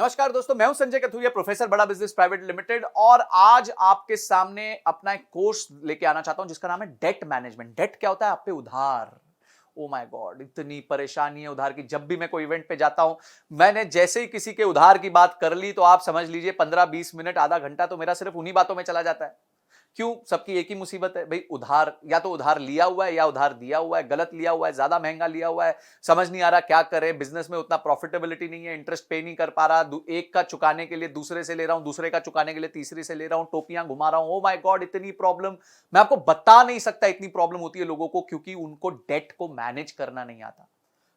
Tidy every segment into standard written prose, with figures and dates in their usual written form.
नमस्कार दोस्तों, मैं हूं संजय कथुरिया, प्रोफेसर बड़ा बिजनेस प्राइवेट लिमिटेड। और आज आपके सामने अपना एक कोर्स लेके आना चाहता हूं जिसका नाम है डेट मैनेजमेंट। डेट क्या होता है? आप पे उधार। ओ माय गॉड, इतनी परेशानी है उधार की। जब भी मैं कोई इवेंट पे जाता हूं, मैंने जैसे ही किसी के उधार की बात कर ली तो आप समझ लीजिए 15-20 मिनट, आधा घंटा तो मेरा सिर्फ उन्हीं बातों में चला जाता है। क्यों? सबकी एक ही मुसीबत है भाई, उधार। या तो उधार लिया हुआ है या उधार दिया हुआ है, गलत लिया हुआ है, ज्यादा महंगा लिया हुआ है, समझ नहीं आ रहा क्या करे। बिजनेस में उतना प्रॉफिटेबिलिटी नहीं है, इंटरेस्ट पे नहीं कर पा रहा, एक का चुकाने के लिए दूसरे से ले रहा हूं, दूसरे का चुकाने के लिए तीसरे से ले रहा हूं, टोपियां घुमा रहा हूं। ओ माय गॉड, इतनी प्रॉब्लम मैं आपको बता नहीं सकता। इतनी प्रॉब्लम होती है लोगों को क्योंकि उनको डेट को मैनेज करना नहीं आता।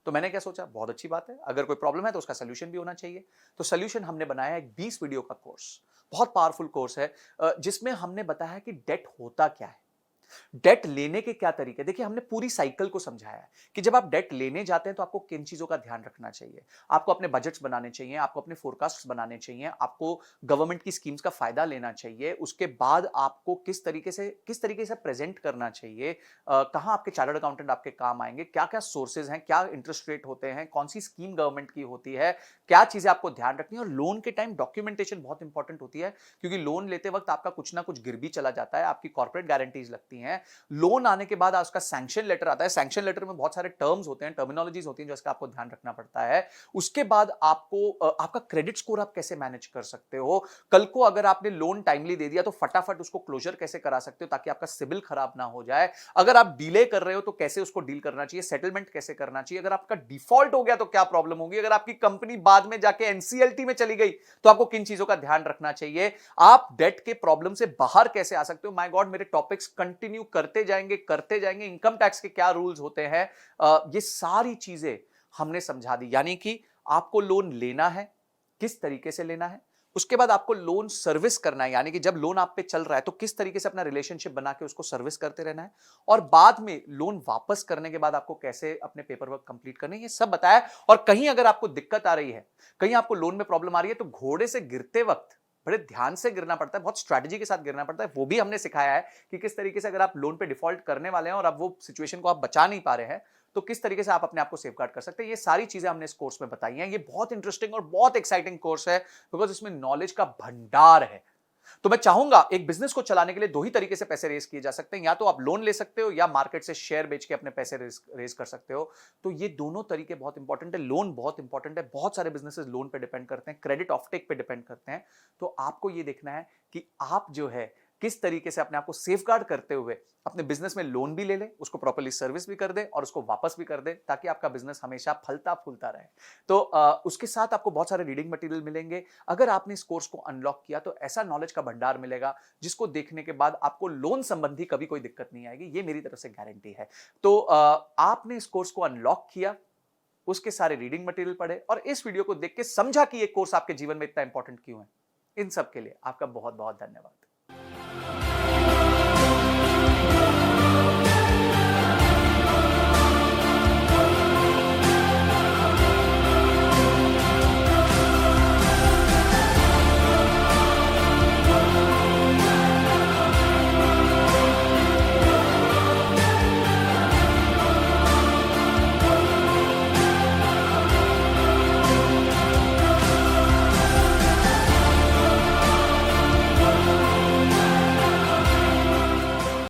तो मैंने क्या सोचा, बहुत अच्छी बात है, अगर कोई प्रॉब्लम है तो उसका सोल्यूशन भी होना चाहिए। तो सोल्यूशन हमने बनाया एक 20 वीडियो का कोर्स, बहुत पावरफुल कोर्स है, जिसमें हमने बताया कि डेट होता क्या है, डेट लेने के क्या तरीके। देखिए, हमने पूरी साइकिल को समझाया है कि जब आप डेट लेने जाते हैं तो आपको किन चीजों का ध्यान रखना चाहिए। आपको अपने बजट्स बनाने चाहिए, आपको अपने फोरकास्ट्स बनाने चाहिए, आपको गवर्नमेंट की स्कीम्स का फायदा लेना चाहिए। उसके बाद आपको किस तरीके से प्रेजेंट करना चाहिए, कहां आपके चार्टर्ड अकाउंटेंट आपके काम आएंगे, क्या क्या सोर्सेज हैं, क्या इंटरेस्ट रेट होते हैं, कौन सी स्कीम गवर्नमेंट की होती है, क्या चीजें आपको ध्यान रखनी है। और लोन के टाइम डॉक्यूमेंटेशन बहुत इंपॉर्टेंट होती है, क्योंकि लोन लेते वक्त आपका कुछ ना कुछ गिर भी चला जाता है, आपकी कॉर्पोरेट गारंटीज लगती हैं। लोन आने के बाद उसका सैंक्शन लेटर आता है, सैंक्शन लेटर में बहुत सारे टर्म्स होते हैं, टर्मिनोलॉजीज होती हैं जिसका आपको ध्यान रखना पड़ता है। उसके बाद आपको आपका क्रेडिट स्कोर आप कैसे मैनेज कर सकते हो। कल को अगर आपने लोन टाइमली दे दिया तो फटाफट उसको क्लोजर कैसे करा सकते हो ताकि आपका सिबिल खराब ना हो जाए। अगर आप डिले कर रहे हो तो कैसे उसको डील करना चाहिए, सेटलमेंट कैसे करना चाहिए। अगर आपका डिफॉल्ट हो गया तो क्या प्रॉब्लम होगी, अगर आपकी कंपनी बाद में जाके एनसीएलटी में चली गई तो आपको किन चीजों का ध्यान रखना चाहिए, आप डेट के प्रॉब्लम से बाहर कैसे आ सकते हो। माय गॉड, मेरे टॉपिक्स कंटिन्यू करते जाएंगे। इनकम टैक्स के क्या रूल्स होते हैं, ये सारी चीजें हमने समझा दी। यानी कि आपको लोन लेना है, किस तरीके से लेना है, उसके बाद आपको लोन सर्विस करना है, यानी कि जब लोन आप पे चल रहा है तो किस तरीके से अपना रिलेशनशिप बना के उसको सर्विस करते रहना है, और बाद में लोन वापस करने के बाद आपको कैसे अपने पेपर वर्क कंप्लीट करने, ये सब बताया। और कहीं अगर आपको दिक्कत आ रही है, कहीं आपको लोन में प्रॉब्लम आ रही है, तो घोड़े से गिरते वक्त बड़े ध्यान से गिरना पड़ता है, बहुत स्ट्रैटेजी के साथ गिरना पड़ता है। वो भी हमने सिखाया है कि किस तरीके से अगर आप लोन पे डिफॉल्ट करने वाले हैं और अब वो सिचुएशन को आप बचा नहीं पा रहे हैं तो किस तरीके से आप अपने आप को सेफगार्ड कर सकते हैं। ये सारी चीजें हमने इस कोर्स में बताई हैं। ये बहुत इंटरेस्टिंग और बहुत एक्साइटिंग कोर्स है बिकॉज इसमें नॉलेज का भंडार है। तो मैं चाहूंगा, एक बिजनेस को चलाने के लिए दो ही तरीके से पैसे रेज किए जा सकते हैं, या तो आप लोन ले सकते हो या मार्केट से शेयर बेच के अपने पैसे रेज कर सकते हो। तो ये दोनों तरीके बहुत इंपॉर्टेंट है। लोन बहुत इंपॉर्टेंट है, बहुत सारे बिजनेसेस लोन पे डिपेंड करते हैं, क्रेडिट ऑफटेक पे डिपेंड करते हैं। तो आपको ये देखना है कि आप जो है किस तरीके से अपने आप को सेफगार्ड करते हुए अपने बिजनेस में लोन भी ले ले, उसको प्रॉपर्ली सर्विस भी कर दे और उसको वापस भी कर दे, ताकि आपका बिजनेस हमेशा फलता फूलता रहे। तो उसके साथ आपको बहुत सारे रीडिंग मटेरियल मिलेंगे। अगर आपने इस कोर्स को अनलॉक किया तो ऐसा नॉलेज का भंडार मिलेगा जिसको देखने के बाद आपको लोन संबंधी कभी कोई दिक्कत नहीं आएगी, ये मेरी तरफ से गारंटी है। तो आपने इस कोर्स को अनलॉक किया, उसके सारे रीडिंग मटेरियल पढ़े और इस वीडियो को देख के समझा कि ये कोर्स आपके जीवन में इतना इंपॉर्टेंट क्यों है। इन सब के लिए आपका बहुत बहुत धन्यवाद।